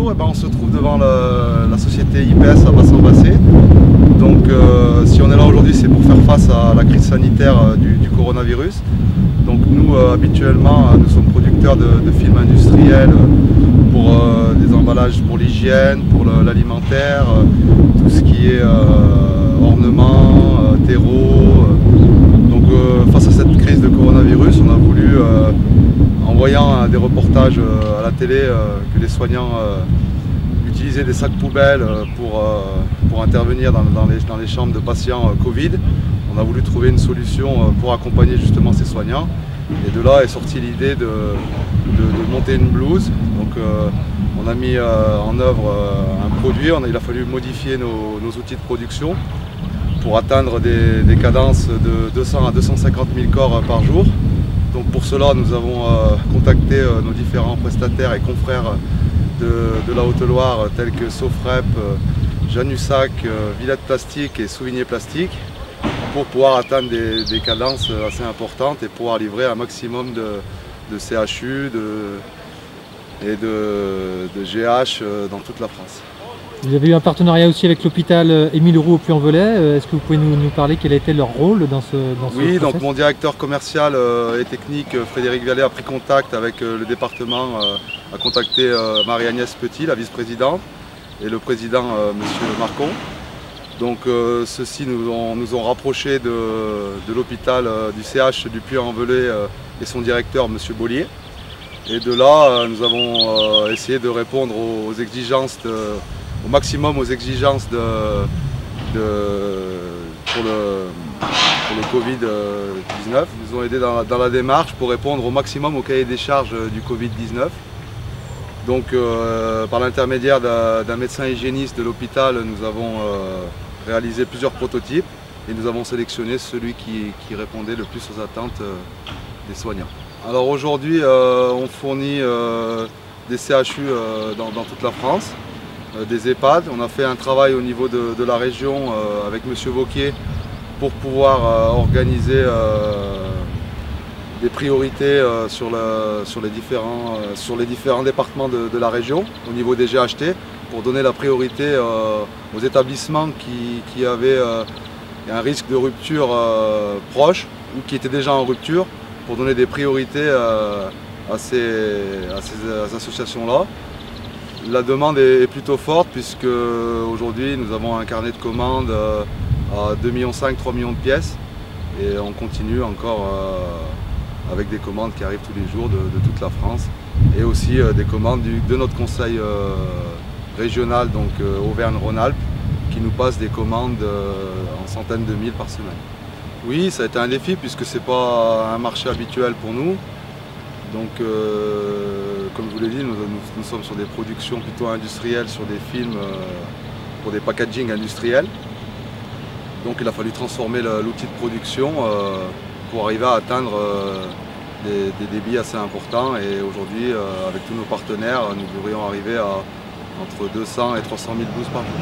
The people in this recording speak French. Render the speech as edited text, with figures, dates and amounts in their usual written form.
Bonjour, on se trouve devant la société IPS à Bassan-Bassé. Donc si on est là aujourd'hui, c'est pour faire face à la crise sanitaire du coronavirus. Donc nous habituellement nous sommes producteurs de films industriels pour des emballages pour l'hygiène, pour l'alimentaire, tout ce qui est ornements, terreau. Donc face à cette crise de coronavirus, on a voulu, en voyant des reportages à la télé, que les soignants utilisaient des sacs poubelles pour intervenir dans les chambres de patients Covid. On a voulu trouver une solution pour accompagner justement ces soignants. Et de là est sortie l'idée de monter une blouse. Donc on a mis en œuvre un produit, il a fallu modifier nos outils de production pour atteindre des cadences de 200 à 250 000 corps par jour. Donc pour cela, nous avons contacté nos différents prestataires et confrères de la Haute-Loire tels que Sofrep, Janussac, Villette Plastique et Souvigné Plastique pour pouvoir atteindre des cadences assez importantes et pouvoir livrer un maximum de CHU et de GH dans toute la France. Vous avez eu un partenariat aussi avec l'hôpital Émile Roux au Puy-en-Velay. Est-ce que vous pouvez nous parler quel a été leur rôle dans ce Oui, process? donc mon directeur commercial et technique, Frédéric Vialet, a pris contact avec le département, a contacté Marie-Agnès Petit, la vice-présidente, et le président, monsieur Marcon. Donc ceux-ci nous ont rapprochés de l'hôpital du CH du Puy-en-Velay et son directeur, monsieur Bollier. Et de là, nous avons essayé de répondre aux exigences au maximum aux exigences pour le Covid-19. Ils nous ont aidés dans la démarche pour répondre au maximum au cahier des charges du Covid-19. Donc par l'intermédiaire d'un médecin hygiéniste de l'hôpital, nous avons réalisé plusieurs prototypes et nous avons sélectionné celui qui répondait le plus aux attentes des soignants. Alors aujourd'hui, on fournit des CHU dans toute la France. Des EHPAD. On a fait un travail au niveau de la région avec M. Vauquier pour pouvoir organiser des priorités sur les différents départements de la région au niveau des GHT pour donner la priorité aux établissements qui avaient un risque de rupture proche ou qui étaient déjà en rupture pour donner des priorités à ces associations-là. La demande est plutôt forte puisque aujourd'hui nous avons un carnet de commandes à 2,5 millions, 3 millions de pièces et on continue encore avec des commandes qui arrivent tous les jours de toute la France et aussi des commandes de notre conseil régional, donc Auvergne-Rhône-Alpes, qui nous passe des commandes en centaines de mille par semaine. Oui, ça a été un défi puisque ce n'est pas un marché habituel pour nous. Donc, comme je vous l'ai dit, nous sommes sur des productions plutôt industrielles, sur des films pour des packaging industriels. Donc il a fallu transformer l'outil de production pour arriver à atteindre des débits assez importants. Et aujourd'hui, avec tous nos partenaires, nous devrions arriver à entre 200 et 300 000 blouses par jour.